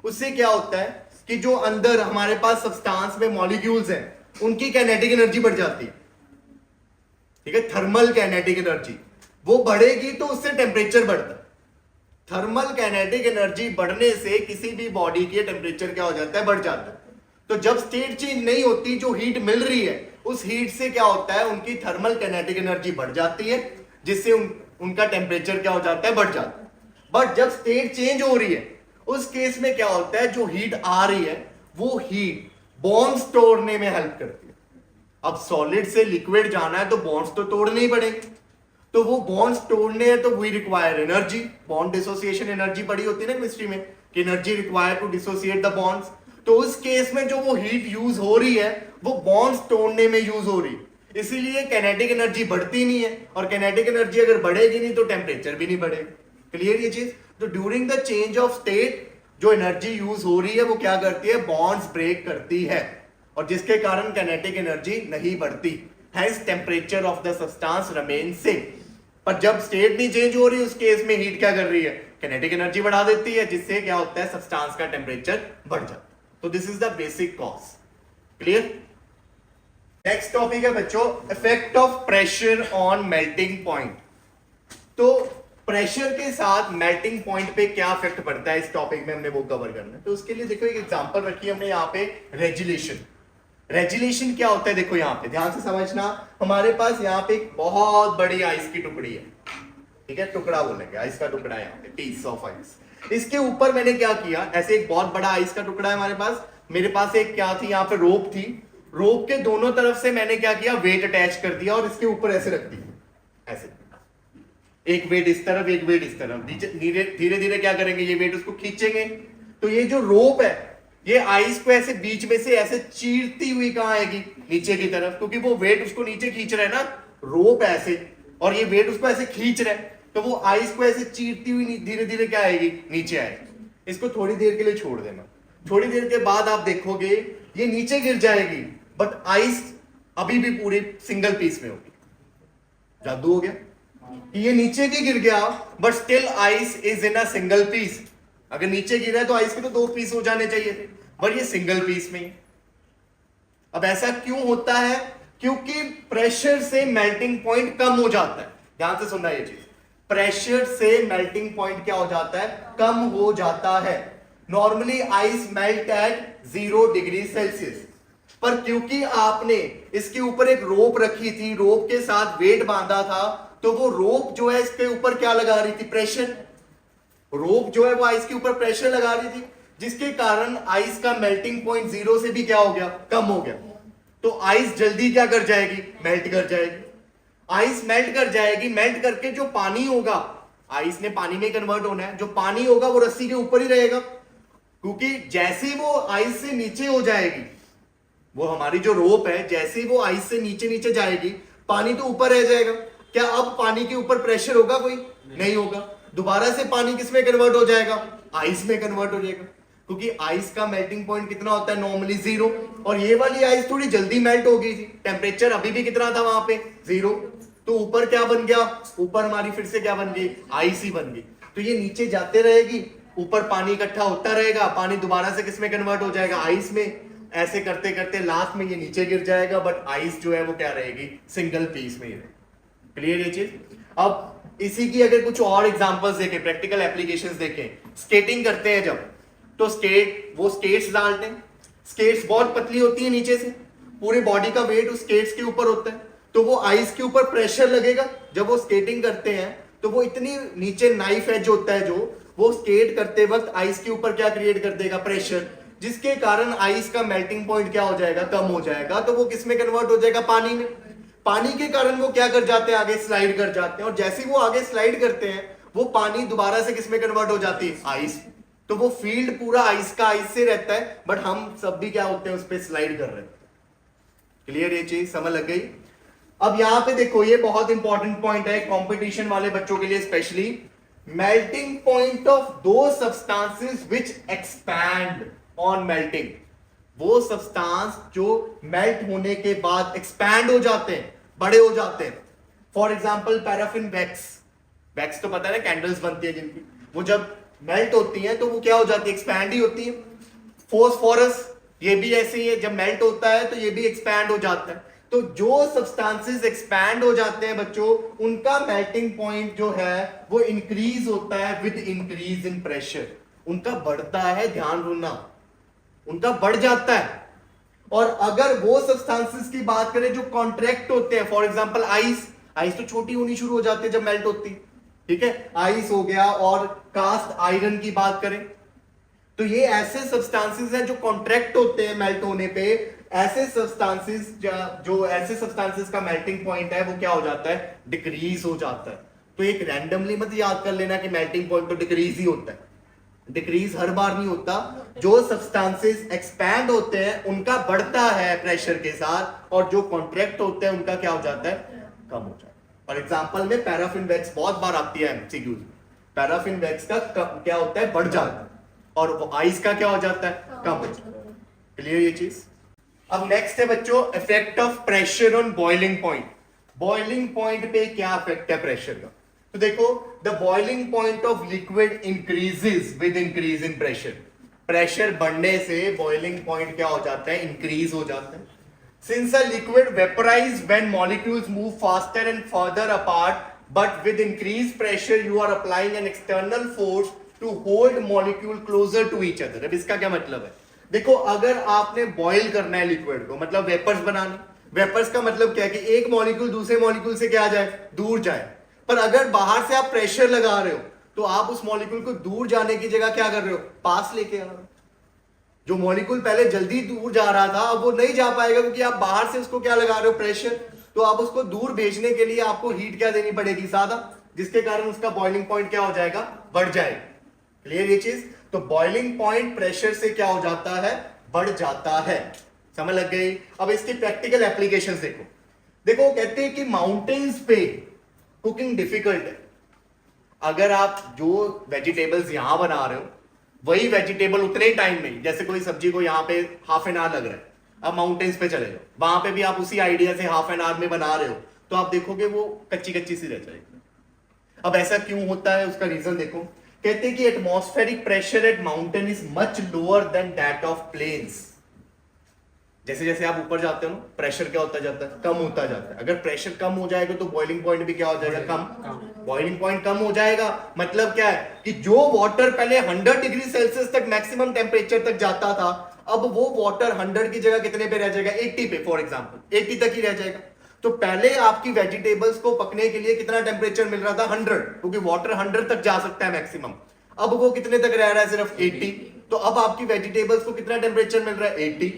उससे क्या होता है कि जो अंदर हमारे पास सब्सटेंस में मॉलिक्यूल्स हैं उनकी काइनेटिक एनर्जी बढ़ जाती है, ठीक है, थर्मल काइनेटिक एनर्जी वो बढ़ेगी तो उससे टेम्परेचर बढ़ता है। थर्मल काइनेटिक एनर्जी बढ़ने से किसी भी बॉडी के टेम्परेचर क्या हो जाता है, बढ़ जाता है। तो जब स्टेट चेंज नहीं होती, जो हीट मिल रही है उस हीट से क्या होता है, उनकी थर्मल काइनेटिक एनर्जी बढ़ जाती है जिससे उनका टेम्परेचर क्या हो जाता है, बढ़ जाता है। बट जब स्टेट चेंज हो रही है उस केस में क्या होता है, जो हीट आ रही है वो हीट बॉन्ड्स तोड़ने में हेल्प करती है। अब सॉलिड से लिक्विड जाना है तो बॉन्ड्स तो तोड़ने ही पड़ेंगे, तो वो बॉन्ड्स तोड़ने हैं तो we require energy. Bond dissociation energy पड़ी होती है ना केमिस्ट्री में कि energy require to dissociate the bonds. तो उस केस में जो वो हीट यूज हो रही है वो बॉन्ड्स तोड़ने में यूज हो रही है, इसीलिए काइनेटिक एनर्जी बढ़ती नहीं है, और काइनेटिक एनर्जी अगर बढ़ेगी नहीं तो टेम्परेचर भी नहीं बढ़ेगा। क्लियर ये चीज? तो during the change of state जो एनर्जी यूज हो रही है वो क्या करती है, बॉन्ड्स ब्रेक करती है, और जिसके कारण काइनेटिक एनर्जी नहीं बढ़ती, hence temperature of the substance remain same. पर जब स्टेट नहीं चेंज हो रही उस केस में हीट क्या कर रही है, काइनेटिक एनर्जी बढ़ा देती है, जिससे क्या होता है, सब्सटेंस का टेम्परेचर बढ़ जाता है। तो this is the basic cause. Clear? Next topic है बच्चों, effect of pressure on melting point. तो प्रेशर के साथ मेल्टिंग पॉइंट पे क्या इफेक्ट पड़ता है, इस टॉपिक में हमने वो कवर करना है। तो उसके लिए देखो एक एग्जांपल रखी है हमने यहाँ पे, रेजुलेशन। रेजुलेशन क्या होता है, देखो यहाँ पे ध्यान से समझना। हमारे पास यहाँ पे एक बहुत बड़ी आइस की टुकड़ी है, ठीक है, टुकड़ा बोलेंगे, आइस का टुकड़ा है यहाँ पे, पीस ऑफ आइस। इसके ऊपर मैंने क्या किया, ऐसे एक बहुत बड़ा आइस का टुकड़ा है हमारे पास, मेरे पास एक क्या थी, यहाँ पे रोप थी, रोप के दोनों तरफ से मैंने क्या किया, वेट अटैच कर दिया और इसके ऊपर ऐसे रख दिया, ऐसे एक वेट इस तरफ एक वेट इस तरफ। धीरे धीरे क्या करेंगे, ये वेट उसको खींचेंगे, तो ये जो रोप है ये आइस को ऐसे बीच में से ऐसे चीरती हुई कहां आएगी, नीचे की तरफ, क्योंकि वो वेट उसको नीचे खींच रहा है ना, रोप ऐसे, और ये वेट उसको ऐसे खींच रहा है, तो वो आइस को ऐसे चीरती हुई धीरे धीरे क्या आएगी, नीचे आएगी। इसको थोड़ी देर के लिए छोड़ देना, थोड़ी देर के बाद आप देखोगे ये नीचे गिर जाएगी, बट आइस अभी भी पूरी सिंगल पीस में होगी। जादू हो गया, ये नीचे भी गिर गया but still ice is in a single piece. अगर नीचे गिरा है तो आइस के तो 2 पीस हो जाने चाहिए थे, पर ये सिंगल पीस में। अब ऐसा क्यों होता है, क्योंकि प्रेशर से मेल्टिंग पॉइंट कम हो जाता है। ध्यान से सुनना ये चीज, प्रेशर से मेल्टिंग पॉइंट क्या हो जाता है, कम हो जाता है। Normally ice melt eight 0 degree Celsius, पर क्योंकि आपने इसके ऊपर एक रोप रखी थी, रोप के साथ वेट बांधा था, तो वो रोप जो है इसके ऊपर क्या लगा रही थी, प्रेशर। रोप जो है वो आइस के ऊपर प्रेशर लगा रही थी, जिसके कारण आइस का मेल्टिंग पॉइंट 0 से भी क्या हो गया, कम हो गया। तो आइस जल्दी क्या कर जाएगी, मेल्ट कर जाएगी। आइस मेल्ट कर जाएगी, मेल्ट करके जो पानी होगा, आइस ने पानी में कन्वर्ट होना है, जो पानी होगा वो रस्सी के ऊपर ही रहेगा, क्योंकि जैसे ही वो आइस से नीचे हो जाएगी, वो हमारी जो रोप है, जैसे ही वो आइस से नीचे नीचे जाएगी, पानी तो ऊपर रह जाएगा। क्या अब पानी के ऊपर प्रेशर होगा, कोई नहीं होगा। दोबारा से पानी किस में कन्वर्ट हो जाएगा, आइस में कन्वर्ट हो जाएगा, क्योंकि आइस का मेल्टिंग पॉइंट कितना होता है, नॉर्मली 0, और ये वाली आइस थोड़ी जल्दी मेल्ट हो गई थी, टेम्परेचर अभी भी कितना था वहां पे, 0, तो ऊपर क्या बन गया, ऊपर हमारी फिर से क्या बन गई, आइस ही बन गई। तो ये नीचे जाते रहेगी, ऊपर पानी इकट्ठा होता रहेगा, पानी दोबारा से किस में कन्वर्ट हो जाएगा, आइस में। ऐसे करते करते लास्ट में ये नीचे गिर जाएगा, बट आइस जो है वो क्या रहेगी, सिंगल पीस में ही रहेगी। क्लियर ये चीज? अब इसी की अगर कुछ और एग्जांपल्स देखें, प्रैक्टिकल एप्लीकेशंस देखें, स्केटिंग करते हैं जब, तो स्केट्स डालते हैं, स्केट्स बहुत पतली होती है नीचे से, पूरी बॉडी का वेट उस स्केट्स के ऊपर होता है, तो वो आइस के ऊपर प्रेशर लगेगा। जब वो स्केटिंग करते हैं तो वो इतनी नीचे नाइफ एज होता है, जो वो स्केट करते वक्त आइस के ऊपर क्या क्रिएट कर देगा, प्रेशर, जिसके कारण आइस का मेल्टिंग पॉइंट क्या हो जाएगा, कम हो जाएगा। तो वो किस में कन्वर्ट हो जाएगा, पानी में। पानी के कारण वो क्या कर जाते हैं, आगे स्लाइड कर जाते हैं, और जैसे वो आगे स्लाइड करते हैं वो पानी दोबारा से किस में कन्वर्ट हो जाती है, आइस। तो वो फील्ड पूरा आइस का आइस से रहता है, बट हम सब भी क्या होते हैं, उस पर स्लाइड कर रहे हैं। क्लियर, ये चीज समझ लग गई। अब यहां पे देखो, ये बहुत इंपॉर्टेंट पॉइंट है कंपटीशन वाले बच्चों के लिए स्पेशली। मेल्टिंग पॉइंट ऑफ दो substances which expand on melting. वो सब्सटेंस जो मेल्ट होने के बाद एक्सपैंड हो जाते हैं, बड़े हो जाते हैं। For example paraffin wax. Wax तो पता है ना, कैंडल्स बनती है जिनकी, वो जब मेल्ट होती हैं तो वो क्या हो जाती है, एक्सपैंड ही होती है। फोस्फोरस, ये भी ऐसे ही है, जब मेल्ट होता है तो ये भी एक्सपैंड हो जाता है। तो जो सब्सटेंसेस एक्सपैंड हो जाते हैं बच्चों, उनका मेल्टिंग पॉइंट जो है वो इंक्रीज होता है विद इंक्रीज इन प्रेशर। उनका बढ़ता है, ध्यान रखना, उनका बढ़ जाता है। और अगर वो सब्सटेंसेस की बात करें जो कॉन्ट्रैक्ट होते हैं, फॉर एग्जांपल आइस, आइस तो छोटी होनी शुरू हो जाती है जब मेल्ट होती है, ठीक है, आइस हो गया। और कास्ट आयरन की बात करें तो ये ऐसे सब्सटेंसेस हैं जो कॉन्ट्रैक्ट होते हैं मेल्ट होने पे। ऐसे सब्सटेंसेस जो ऐसे सब्सटेंसेस का मेल्टिंग पॉइंट है वो क्या हो जाता है, डिक्रीज हो जाता है। तो एक रैंडमली मत याद कर लेना कि मेल्टिंग पॉइंट तो डिक्रीज ही होता है, डिक्रीज हर बार नहीं होता। जो सब्सटेंसेस एक्सपैंड होते हैं उनका बढ़ता है प्रेशर के साथ, और जो कॉन्ट्रैक्ट होते हैं उनका क्या हो जाता है, कम हो जाता है। फॉर एग्जांपल में पैराफिन वैक्स बहुत बार आती है एमसीक्यूज में। पैराफिन वैक्स का क्या होता है, बढ़ जाता है, और वो आइस का क्या हो जाता है, कम हो जाता है। क्लियर ये चीज। अब नेक्स्ट है बच्चों, effect of pressure on boiling point. Boiling point पे क्या इफेक्ट है प्रेशर का, तो देखो, the boiling point of liquid increases with increase in pressure. Pressure बढ़ने से बॉइलिंग पॉइंट क्या हो जाता है, इंक्रीज हो जाता है। Since a liquid vaporise when molecules move faster and further apart, but with increase pressure you are applying an external force to hold molecule closer to each other. अब इसका क्या मतलब है, देखो, अगर आपने बॉईल करना है लिक्विड को, मतलब वेपर्स बनाने, वेपर्स का मतलब क्या है कि एक मॉलिक्यूल दूसरे मॉलिक्यूल से क्या जाए, दूर जाए। पर अगर बाहर से आप प्रेशर लगा रहे हो तो आप उस मॉलिक्यूल को दूर जाने की जगह क्या कर रहे हो, पास लेके आ रहे हो। जो मॉलिक्यूल पहले जल्दी दूर जा रहा था अब वो नहीं जा पाएगा, क्योंकि आप बाहर से उसको क्या लगा रहे हो, प्रेशर। तो आप उसको दूर भेजने के लिए आपको हीट क्या देनी पड़ेगी, ज्यादा, जिसके कारण उसका बॉइलिंग पॉइंट क्या हो जाएगा, बढ़ जाएगा। क्लियर ये चीज। तो बॉइलिंग पॉइंट प्रेशर से क्या हो जाता है, बढ़ जाता है। समझ लग गई। अब इसकी प्रैक्टिकल एप्लीकेशंस देखो। देखो, कहते हैं कि माउंटेन्स पे कुकिंग डिफिकल्ट है। अगर आप जो वेजिटेबल्स यहां बना रहे हो वही वेजिटेबल उतने ही टाइम में, जैसे कोई सब्जी को यहां पे हाफ एन आवर लग रहा है, अब माउंटेन्स पे चले जाओ, वहां पे भी आप उसी आइडिया से हाफ एन आवर में बना रहे हो, तो आप देखोगे वो कच्ची कच्ची सी रह जाएगी। अब ऐसा क्यों होता है, उसका रीजन देखो। कहते हैं कि atmospheric pressure at mountain is much lower than that of plains. जैसे जैसे आप ऊपर जाते हो ना, प्रेशर क्या होता जाता है, कम होता जाता है। अगर प्रेशर कम हो जाएगा तो बॉइलिंग पॉइंट भी क्या हो जाएगा, कम। बॉइलिंग पॉइंट कम हो जाएगा, मतलब क्या है कि जो वाटर पहले 100 डिग्री सेल्सियस तक मैक्सिमम टेम्परेचर तक जाता था, अब वो वाटर 100 की जगह कितने पे रह जाएगा, 80 पे, फॉर एग्जांपल 80 तक ही रह जाएगा। तो पहले आपकी वेजिटेबल्स को पकने के लिए कितना टेम्परेचर मिल रहा था, 100, क्योंकि वाटर 100 तक जा सकता है मैक्सिमम। अब वो कितने तक रह रहा है, सिर्फ 80। तो अब आपकी वेजिटेबल्स को कितना टेम्परेचर मिल रहा है, 80।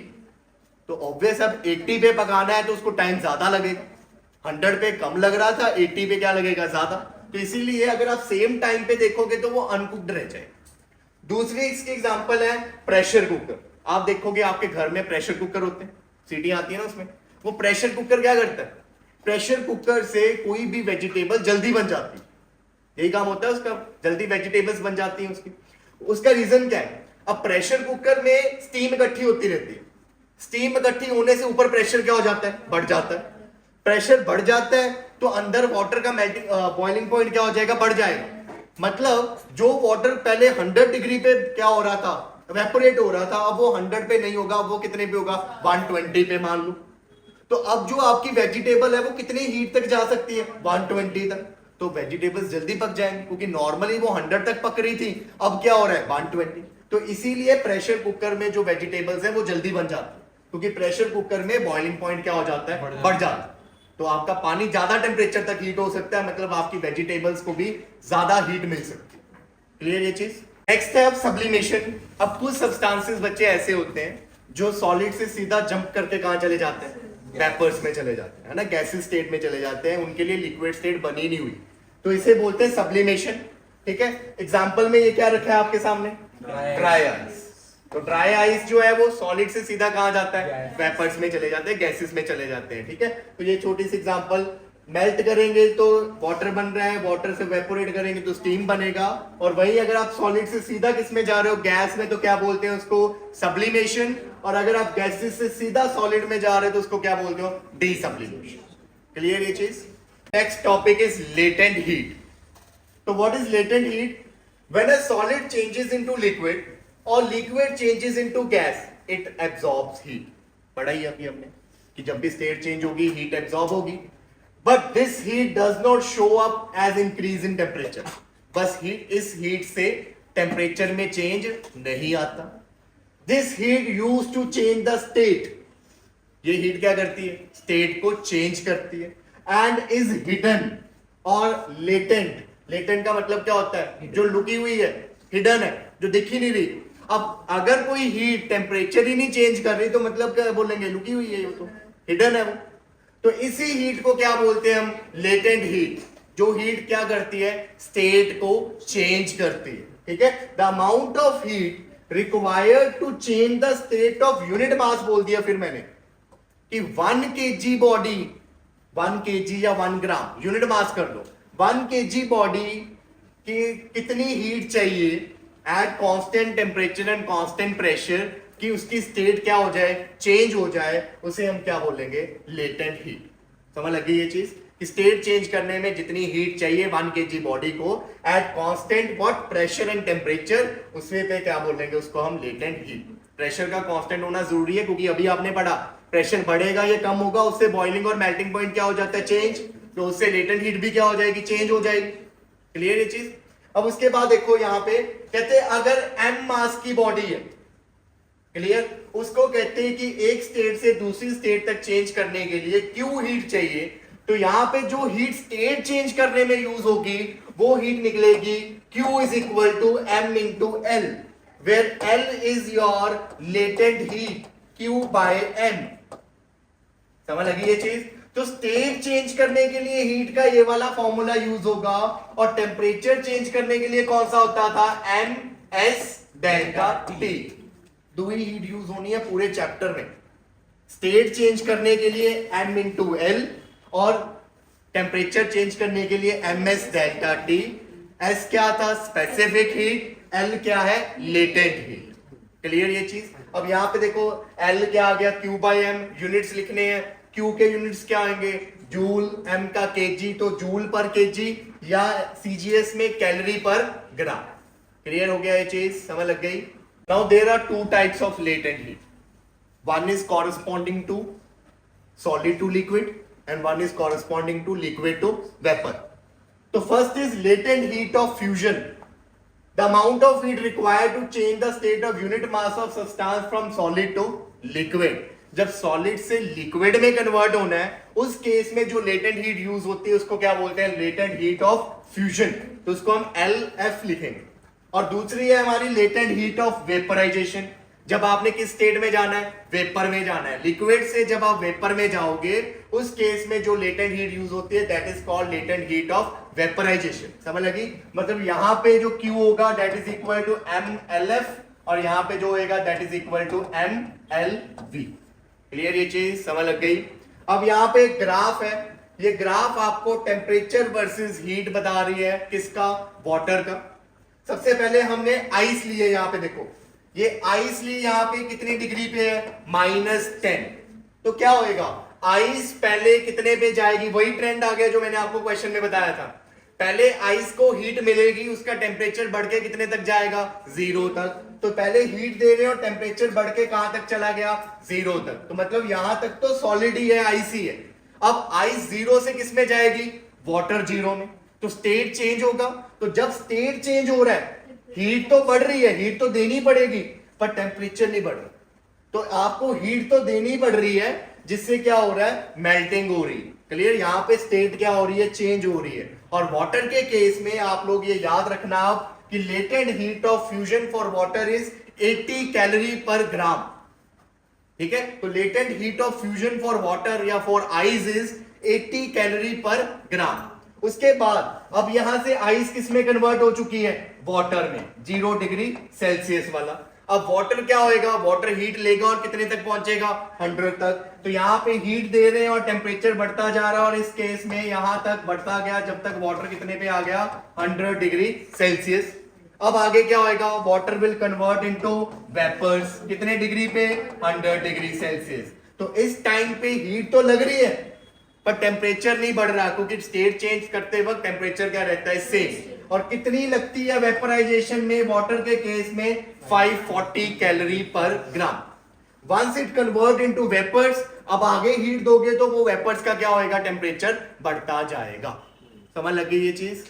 तो ऑब्वियस अब 80 पे पकाना है तो उसको टाइम ज्यादा लगेगा। 100 पे कम लग रहा था, 80 पे क्या लगेगा, ज्यादा। तो इसीलिए अगर आप सेम टाइम पे देखोगे तो वो अनकुक्ड रह जाएगा। दूसरी इसकी एग्जांपल है प्रेशर कुकर। आप देखोगे आपके घर में प्रेशर कुकर होते हैं, सीटी आती है ना उसमें। वो प्रेशर कुकर क्या करता है, प्रेशर कुकर से कोई भी वेजिटेबल जल्दी बन जाती है, यही काम होता है उसका, जल्दी वेजिटेबल्स बन जाती हैं उसकी। उसका रीजन क्या है, अब प्रेशर कुकर में स्टीम इकट्ठी होती रहती है, स्टीम इकट्ठी होने से ऊपर प्रेशर क्या हो जाता है, बढ़ जाता है। प्रेशर बढ़ जाता है तो अंदर वाटर का मेल्टिंग बॉइलिंग पॉइंट क्या हो जाएगा, बढ़ जाएगा। मतलब जो वाटर पहले 100 डिग्री पे क्या हो रहा था, इवेपोरेट हो रहा था, अब वो 100 पे नहीं होगा, वो कितने पे होगा, 120 पे मान लो। तो अब जो आपकी वेजिटेबल है वो कितनी हीट तक जा सकती है, 120 तक। तो वेजिटेबल्स जल्दी पक जाएंगे, क्योंकि नॉर्मली वो 100 तक पक रही थी, अब क्या हो रहा है, 120। तो इसीलिए प्रेशर कुकर में जो वेजिटेबल्स हैं वो जल्दी बन जाती है। क्योंकि प्रेशर कुकर में बॉइलिंग पॉइंट क्या हो जाता है, बढ़ जाता है। तो आपका पानी ज्यादा टेम्परेचर तक हीट हो सकता है, मतलब आपकी वेजिटेबल्स को भी ज्यादा हीट मिल सकती है। क्लियर ये चीज। नेक्स्ट है अब सब्लिमेशन। अब कुछ सब्सटेंसेस बच्चे ऐसे होते हैं जो सॉलिड से सीधा जंप करके कहां चले जाते हैं, वेपर्स में चले जाते हैं, है ना, गैसेस स्टेट में चले जाते हैं, उनके लिए लिक्विड स्टेट बनी नहीं हुई, तो इसे बोलते हैं सब्लिमेशन। ठीक है, एग्जांपल में ये क्या रखा है आपके सामने, ड्राई आइस। तो ड्राई आइस जो है वो सॉलिड से सीधा कहां जाता है, वेपर्स में चले जाते हैं, गैसेस में चले जाते हैं। ठीक है, तो ये छोटी सी एग्जांपल, मेल्ट करेंगे तो वाटर बन रहा है, वाटर से वेपोरेट करेंगे तो स्टीम बनेगा, और वही अगर आप सॉलिड से सीधा किस में जा रहे हो, गैस में, तो क्या बोलते हैं उसको, सब्लिमेशन। और अगर आप गैसेस से सीधा सॉलिड में जा रहे हो तो उसको क्या बोलते हो, डीसब्लिमेशन। क्लियर ये चीज। Next topic is latent heat. तो what is latent heat? When a solid changes into liquid और liquid changes into gas, it absorbs heat. पढ़ा ही अभी हमने कि जब भी स्टेट चेंज होगी हीट एब्सॉर्ब होगी, but this heat does not show up as increase in temperature. बस हीट, इस हीट से टेम्परेचर में चेंज नहीं आता। This heat use to change the state. ये हीट क्या करती है, स्टेट को चेंज करती है, एंड इज हिडन और लेटेंट। लेटेंट का मतलब क्या होता है, जो लुकी हुई है, हिडन है, जो दिख ही नहीं रही। अब अगर कोई हीट टेम्परेचर ही नहीं चेंज कर रही तो मतलब क्या बोलेंगे, लुकी हुई है, वो तो हिडन है वो। तो इसी हीट को क्या बोलते हैं हम, लेटेंट हीट। जो हीट क्या करती है, स्टेट को चेंज करती है। ठीक है, the amount of heat required to change the state of unit mass बोल दिया फिर मैंने कि 1 kg बॉडी, 1 kg या 1 ग्राम, यूनिट मास कर लो, 1 kg बॉडी की कितनी हीट चाहिए at constant temperature and constant pressure कि उसकी स्टेट क्या हो जाए, चेंज हो जाए, उसे हम क्या बोलेंगे, लेटेंट हीट। समझ लगी ये चीज कि स्टेट चेंज करने में जितनी हीट चाहिए 1 kg बॉडी को at constant what, pressure and temperature, उसमें पे क्या बोलेंगे, उसको हम लेटेंट हीट। प्रेशर का कांस्टेंट होना जरूरी है क्योंकि अभी आपने पढ़ा प्रेशर बढ़ेगा या कम होगा, उससे बॉइलिंग और मेल्टिंग पॉइंट क्या हो जाता है, चेंज, तो उससे लेटेंट हीट भी क्या हो जाएगी, चेंज हो जाएगी। क्लियर ये चीज। अब उसके बाद देखो यहां पे कहते हैं अगर m मास की बॉडी है, क्लियर, उसको कहते हैं कि एक स्टेट से दूसरी स्टेट तक चेंज करने के लिए Q हीट चाहिए, तो यहां पे जो हीट स्टेट चेंज करने में यूज होगी वो हीट निकलेगी Q is equal to m into L, where L is your latent heat Q by M। समझ लगी ये चीज। तो स्टेट चेंज करने के लिए हीट का ये वाला फॉर्मूला यूज होगा, और टेम्परेचर चेंज करने के लिए कौन सा होता था, एम एस डेल्टा टी। दो ही हीट यूज होनी है पूरे चैप्टर में, स्टेट चेंज करने के लिए एम इंटू एल और टेम्परेचर चेंज करने के लिए M S delta T. S क्या था, स्पेसिफिक हीट, एल क्या है, लेटेंट हीट। क्लियर ये चीज। अब यहां पे देखो एल क्या आ गया, क्यू बाई एम, यूनिट्स लिखने हैं, क्यू के यूनिट्स क्या आएंगे, जूल, एम का केजी, तो जूल पर केजी, या सीजीएस में कैलोरी पर ग्राम। क्लियर हो गया ये चीज, समझ लग गई। Now there are two types of latent heat, one is corresponding to solid to liquid and one is corresponding to liquid to vapour. तो first is latent heat of fusion, the amount of heat required to change the state of unit mass of substance from solid to liquid. जब solid से liquid में convert होना है उस case में जो latent heat use होती है उसको क्या बोलते हैं, लेटेंट हीट ऑफ फ्यूजन, तो उसको हम LF लिखेंगे। और दूसरी है हमारी लेटेंट हीट ऑफ वेपराइजेशन, जब आपने किस स्टेट में जाना है, वेपर में जाना है, लिक्विड से जब आप वेपर में जाओगे उस केस में जो लेटेंट हीट यूज होती है that is called latent heat of vaporisation. समझ लगी। मतलब यहां पे जो Q होगा that is equal to MLF और यहां पे जो होगा that is equal to MLV। Clear ये चीज, समझ लग गई। अब यहां पे एक ग्राफ है, ये ग्राफ आपको टेम्परेचर वर्सेस हीट बता रही है, किसका, वाटर का। सबसे पहले हमने आइस लिए, यहां पे देखो ये आइस ली, यहां पे कितनी डिग्री पे है, -10। तो क्या होएगा, आइस पहले कितने पे जाएगी, वही ट्रेंड आ गया जो मैंने आपको क्वेश्चन में बताया था। पहले आइस को हीट मिलेगी, उसका टेम्परेचर बढ़ के कितने तक जाएगा, 0 तक। तो पहले हीट दे रहे हो, टेम्परेचर बढ़ के कहां तक चला गया, 0 तक। तो मतलब यहां तक तो सॉलिड ही है, आइस ही है। अब आइस 0 से किस में जाएगी, वाटर 0 में। तो स्टेट चेंज होगा। तो जब स्टेट चेंज हो रहा है, हीट तो बढ़ रही है, हीट तो देनी पड़ेगी, पर टेम्परेचर नहीं बढ़ रहा। तो आपको हीट तो देनी पड़ रही है, जिससे क्या हो रहा है, मेल्टिंग हो रही है। क्लियर? यहाँ पे स्टेट क्या हो रही है, चेंज हो रही है। और वाटर के केस में आप लोग ये याद रखना आप कि latent heat of fusion for water is 80 calorie per ग्राम। ठीक है, तो latent heat of fusion for water या for ice is 80 calorie per ग्राम। उसके बाद अब यहां से आइस किस में कन्वर्ट हो चुकी है, वाटर में, 0 डिग्री सेल्सियस वाला। अब वाटर क्या होएगा, वाटर हीट लेगा और कितने तक पहुंचेगा, 100 तक। तो यहां पे हीट दे रहे हैं और टेम्परेचर बढ़ता जा रहा है, और इस केस में यहां तक बढ़ता गया जब तक वाटर कितने पे आ गया, 100 डिग्री सेल्सियस। अब आगे क्या होएगा, water will convert into vapours, कितने डिग्री पे, 100 डिग्री सेल्सियस। तो इस टाइम पे हीट तो लग रही है पर टेम्परेचर नहीं बढ़ रहा, क्योंकि स्टेट चेंज करते वक्त टेम्परेचर क्या रहता है, सेम। और कितनी लगती है वेपराइजेशन में, वाटर के केस में 540 calorie per gram. Once it convert into vapours, अब आगे हीट दोगे तो वो वेपर्स का क्या होएगा, टेम्परेचर बढ़ता जाएगा। समझ लगी ये चीज?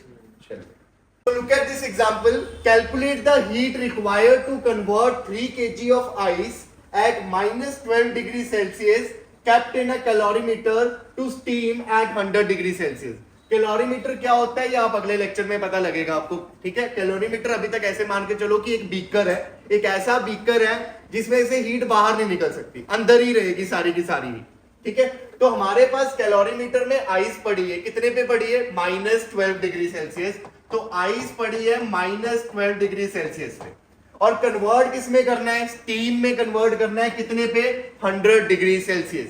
So look at this example. Calculate the heat required to convert 3 kg of ice at minus 12 degrees Celsius kept in a calorimeter to steam at 100 degree Celsius. Calorimeter क्या होता है ये आप अगले लेक्चर में पता लगेगा आपको। ठीक है, कैलोरीमीटर अभी तक ऐसे मान के चलो कि एक बीकर है, एक ऐसा बीकर है जिसमें से हीट बाहर नहीं निकल सकती, अंदर ही रहेगी सारी की सारी। ठीक है, तो हमारे पास कैलोरीमीटर में आइस पड़ी है, कितने पे पड़ी है, -12 डिग्री सेल्सियस। तो आइस पड़ी है -12 डिग्री सेल्सियस पे, और कन्वर्ट किसमें करना है, स्टीम में कन्वर्ट करना है, कितने पे, 100 डिग्री सेल्सियस।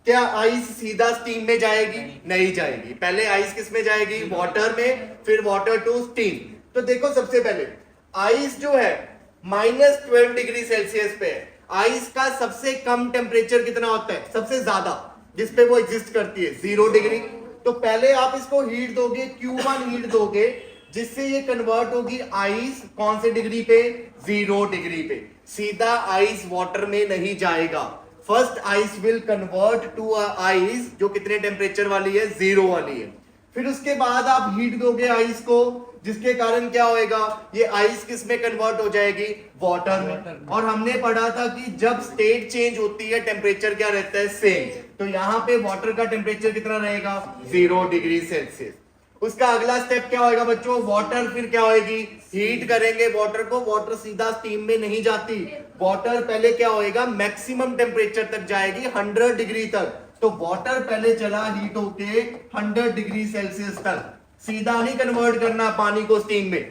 क्या आइस सीधा स्टीम में जाएगी, नहीं जाएगी। पहले आइस किस में जाएगी, वाटर में, फिर वाटर टू स्टीम। तो देखो सबसे पहले आइस जो है -12 डिग्री सेल्सियस पे है। आइस का सबसे कम टेम्परेचर कितना होता है, सबसे ज्यादा जिसपे वो एग्जिस्ट करती है, 0 डिग्री। तो पहले आप इसको हीट दोगे, Q1 हीट दोगे, जिससे ये कन्वर्ट होगी आइस कौन से डिग्री पे, 0 डिग्री पे। सीधा आइस वाटर में नहीं जाएगा। First ice will convert to ice जो कितने टेम्परेचर वाली है, 0 वाली है। फिर उसके बाद आप हीट दोगे आइस को, जिसके कारण क्या होएगा, ये आइस किस में कन्वर्ट हो जाएगी, वाटर में। और हमने पढ़ा था कि जब स्टेट चेंज होती है टेम्परेचर क्या रहता है, सेम। तो यहाँ पे वाटर का टेम्परेचर कितना रहेगा, 0 डिग्री सेल्सियस। उसका अगला स्टेप क्या होएगा बच्चों, वाटर फिर क्या होएगी, हीट करेंगे वाटर को। वाटर सीधा स्टीम में नहीं जाती, वाटर पहले क्या होएगा, मैक्सिमम टेम्परेचर तक जाएगी, 100 डिग्री तक। तो वाटर पहले चला हीट होके 100 डिग्री सेल्सियस तक, सीधा नहीं कन्वर्ट करना पानी को स्टीम में।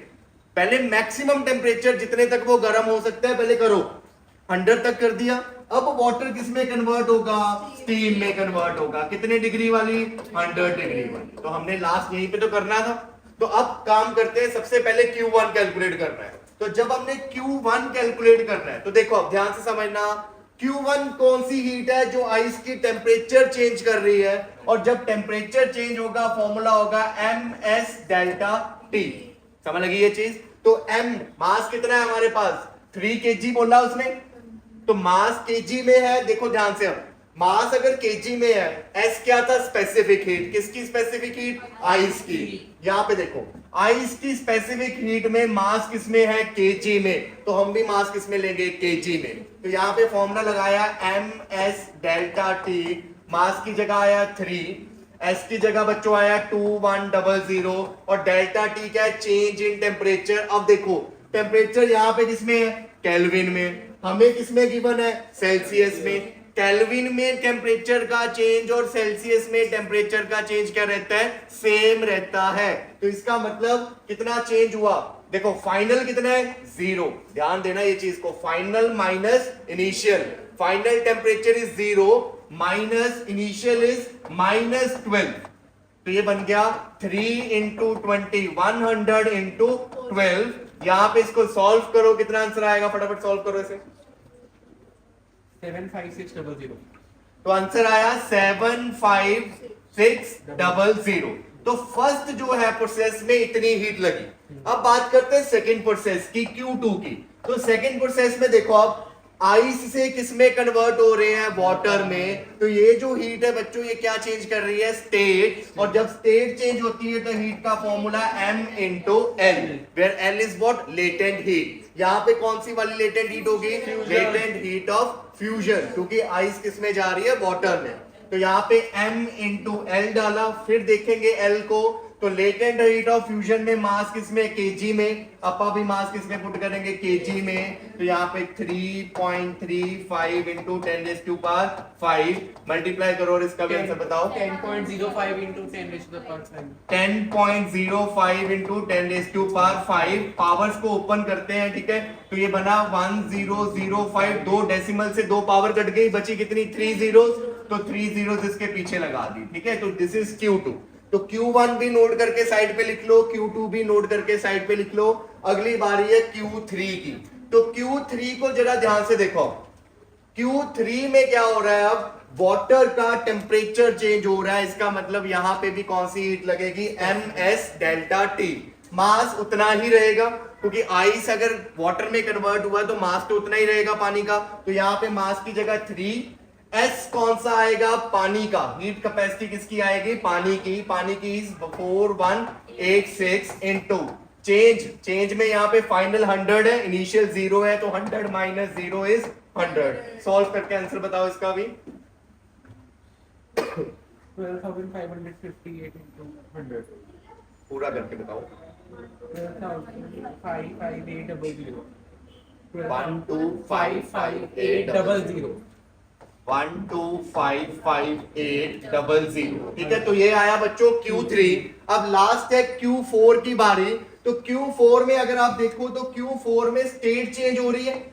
पहले मैक्सिमम टेम्परेचर जितने तक वो गर्म हो सकता है पहले करो, 100 तक कर दिया। अब वाटर किस में कन्वर्ट होगा, स्टीम में कन्वर्ट होगा, कितने डिग्री वाली, 100 डिग्री वाली। तो हमने लास्ट यहीं पे तो करना था। तो अब काम करते हैं, सबसे पहले Q1 कैलकुलेट करना है। तो जब हमने Q1 कैलकुलेट करना है तो देखो अब ध्यान से समझना, Q1 कौन सी हीट है, जो आइस की टेम्परेचर चेंज कर रही है। और जब टेम्परेचर चेंज होगा फॉर्मूला होगा ms डेल्टा T। समझ लगी ये चीज? तो m मास कितना है हमारे पास, 3 kg बोला उसने, तो मास केजी में है। देखो ध्यान से, अब मास अगर केजी में है, एस क्या था, स्पेसिफिक हीट। किसकी स्पेसिफिक हीट, आइस की। यहां पे देखो आइस की स्पेसिफिक हीट में मास किसमें है, केजी में। तो हम भी मास किसमें लेंगे, केजी में। तो यहाँ पे फॉर्मूला लगाया ms डेल्टा टी, मास की जगह आया 3, एस की जगह बच्चों आया 2100, और डेल्टा टी क्या है, चेंज इन टेम्परेचर। अब देखो टेम्परेचर यहाँ पे किसमें है, केल्विन में। हमें किसमें गिवन है, सेल्सियस में। केल्विन में टेम्परेचर का चेंज और सेल्सियस में टेम्परेचर का चेंज क्या रहता है, सेम रहता है। तो इसका मतलब कितना चेंज हुआ, देखो फाइनल कितना है, 0। ध्यान देना ये चीज को, final minus initial. Final temperature is 0 minus initial is -12। तो ये बन गया 3 इंटू 20, 100 इंटू 12। यहां पे इसको सॉल्व करो, कितना आंसर आएगा, फटाफट सॉल्व करो इसे। 75600। तो आंसर आया 75600। तो फर्स्ट जो है प्रोसेस में इतनी हीट लगी। अब बात करते हैं सेकंड प्रोसेस की, Q2 की। तो सेकंड प्रोसेस में देखो, अब आइस से किस में कन्वर्ट हो रहे हैं, वाटर में। तो ये जो हीट है बच्चों ये क्या चेंज कर रही है, स्टेट। और जब स्टेट चेंज होती है तो हीट का formula m into L, where L is what, latent heat. यहाँ पे कौन सी वाली लेटेंट हीट होगी, लेटेंट हीट ऑफ फ्यूजन, क्योंकि आइस किस में जा रही है, वाटर में। तो यहाँ पे m इंटू एल डाला, फिर देखेंगे एल को, तो लेटेंट हीट ऑफ फ्यूजन में मास किसमें, केजी में, अपा भी मास किसमें पुट करेंगे, केजी में। तो यहाँ पे 3.35 इंटू 10⁵ मल्टीप्लाई करो और इसका भी आंसर बताओ। 10.05 इंटू 10⁵5 10.05 इंटू 10⁵5 पावर्स को ओपन करते हैं, ठीक है। तो ये बना 1005, दो डेसिमल से दो पावर कट गई, बची कितनी, 3 zeros। तो 3 zeros इसके पीछे लगा दी, ठीक है। तो दिस इज Q2। तो Q1 भी नोट करके साइड पे लिख लो, Q2 भी नोट करके साइड पे लिख लो। अगली बारी है Q3 की। तो Q3 को जरा ध्यान से देखो, Q3 में क्या हो रहा है, अब वाटर का टेम्परेचर चेंज हो रहा है। इसका मतलब यहां पे भी कौन सी हीट लगेगी, ms डेल्टा टी। मास उतना ही रहेगा, क्योंकि आइस अगर वाटर में कन्वर्ट हुआ तो मास तो उतना ही रहेगा पानी का। तो यहाँ पे मास की जगह 3, S कौन सा आएगा, पानी का। हीट कैपेसिटी किसकी आएगी, पानी की। पानी की 4186 इंटू चेंज में यहाँ पे फाइनल 100 है, इनिशियल 0 है, तो 100 माइनस 0 इज 100। सॉल्व करके आंसर बताओ इसका भी। 12,558 इंटू 100 पूरा करके बताओ। 12,55800 12,55800 12,55800, ठीक है। तो ये आया बच्चों Q3। अब लास्ट है Q4 की बारी। तो Q4 में अगर आप देखो तो Q4 में स्टेट चेंज हो रही है।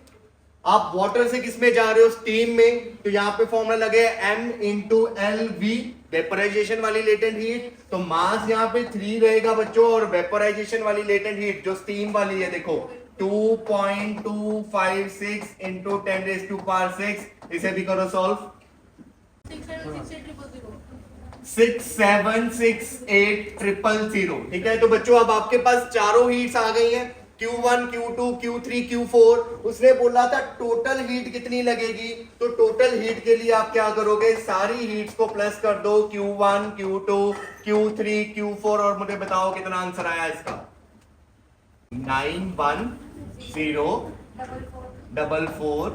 आप वाटर से किस में जा रहे हो, स्टीम में। तो यहाँ पे फॉर्मूला लगे m into L V, vaporisation वाली लेटेंट हीट। तो मास यहाँ पे 3 रहेगा बच्चों, और वेपराइजेशन वाली लेटेंट हीट जो स्टीम वाली है देखो 2.256 इंटू 10⁶, इसे भी करो सॉल्व। 6768000, ठीक है। तो बच्चों अब आपके पास चारों हीट्स आ गई हैं, Q1, Q2, Q3, Q4। उसने बोला था टोटल हीट कितनी लगेगी, तो टोटल हीट के लिए आप क्या करोगे, सारी हीट्स को प्लस कर दो, Q1, Q2, Q3, Q4, और मुझे बताओ कितना आंसर आया इसका। 9104400।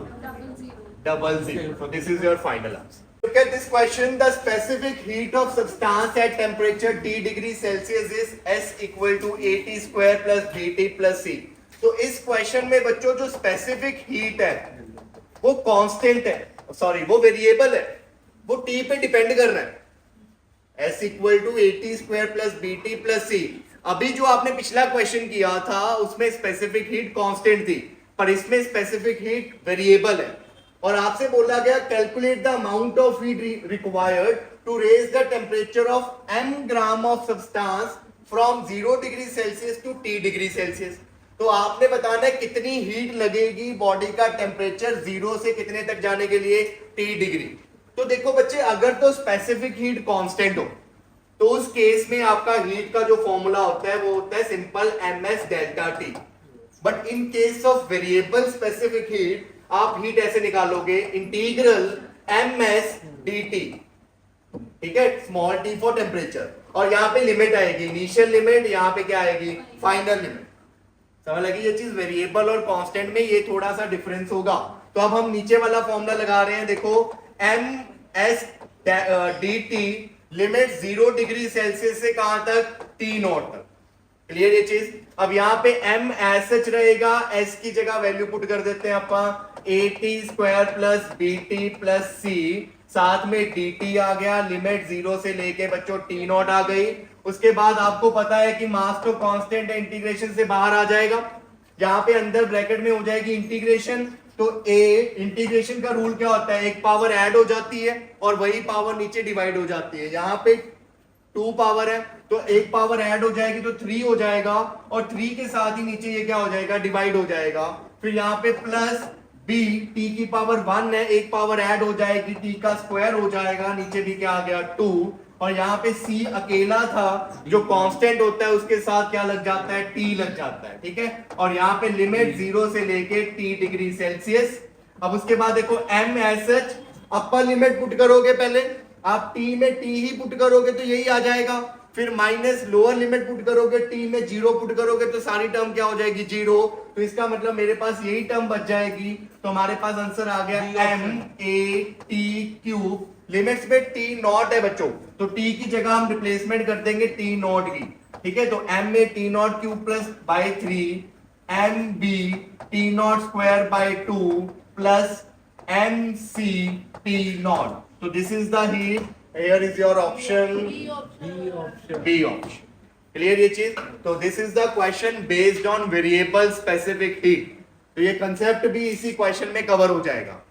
So this is your final answer. Look at this question. The specific heat of substance at temperature T degree Celsius is S equal to AT square plus BT plus C. तो इस question में बच्चों जो specific heat है वो constant है, sorry वो variable है, वो T पे डिपेंड कर रहा है। S equal to AT square plus BT plus C। अभी जो आपने पिछला क्वेश्चन किया था उसमें स्पेसिफिक हीट कांस्टेंट थी, पर इसमें स्पेसिफिक हीट वेरिएबल है। और आपसे बोला गया calculate the amount of heat required to raise the temperature of m gram of substance from 0 degree Celsius to T degree Celsius. तो आपने बताना है कितनी हीट लगेगी बॉडी का टेम्परेचर 0 से कितने तक जाने के लिए, T डिग्री। तो देखो बच्चे, अगर तो स्पेसिफिक हीट कांस्टेंट हो तो उस केस में आपका हीट का जो फॉर्मूला होता है वो होता है simple ms delta T. But in case of variable specific heat आप हीट ऐसे निकालोगे, इंटीग्रल ms dt, ठीक है, स्मॉल t फॉर टेम्परेचर, और यहाँ पे लिमिट आएगी, इनिशियल लिमिट, यहाँ पे क्या आएगी, फाइनल लिमिट। समझ लगी ये चीज, वेरिएबल और कांस्टेंट में ये थोड़ा सा डिफरेंस होगा। तो अब हम नीचे वाला फॉर्मूला लगा रहे हैं, देखो ms dt limit 0 degree Celsius से कहां तक, T नॉट तक। क्लियर ये चीज। अब यहाँ पे m एज सच रहेगा, s की जगह वैल्यू पुट कर देते हैं अपन, AT square plus BT plus C, साथ में dt आ गया, लिमिट 0 से लेके बच्चों T नॉट आ गई। उसके बाद आपको पता है कि मास तो कांस्टेंट है, इंटीग्रेशन से बाहर आ जाएगा, यहाँ पे अंदर ब्रैकेट में हो जाएगी इंटीग्रेशन। तो इंटीग्रेशन का रूल क्या होता है, एक पावर ऐड हो जाती है और वही पावर नीचे डिवाइड हो जाती है। यहाँ पे 2 पावर है तो एक पावर ऐड हो जाएगी तो 3 हो जाएगा, और 3 के साथ ही नीचे ये क्या हो जाएगा, डिवाइड हो जाएगा। फिर यहाँ पे प्लस b, t की पावर 1 है, एक पावर ऐड हो जाएगी, t का स्क्वायर हो जाएगा, नीचे भी क्या आ गया 2, और यहाँ पे c अकेला था जो कांस्टेंट होता है, उसके साथ क्या लग जाता है, t लग जाता है, ठीक है। और यहाँ पे लिमिट 0 से लेके T डिग्री सेल्सियस, अब उसके बाद देखो m as such upper limit put करोगे, पहले आप t में t ही पुट करोगे तो यही आ जाएगा, फिर माइनस लोअर लिमिट पुट करोगे, t में 0 पुट करोगे तो सारी टर्म क्या हो जाएगी 0, तो इसका मतलब मेरे पास यही टर्म बच जाएगी, तो हमारे पास आंसर आ गया m a t cube. Limits में t नॉट है बच्चों, तो t की जगह हम रिप्लेसमेंट कर देंगे t नॉट की, ठीक है, तो m में t nought cube plus by 3 m b t nought square by 2 plus m c t nought, तो this is the heat, here is your option B option. B option. Clear ये चीज, तो this is the question based on variable specific heat, तो ये concept भी इसी question में cover हो जाएगा।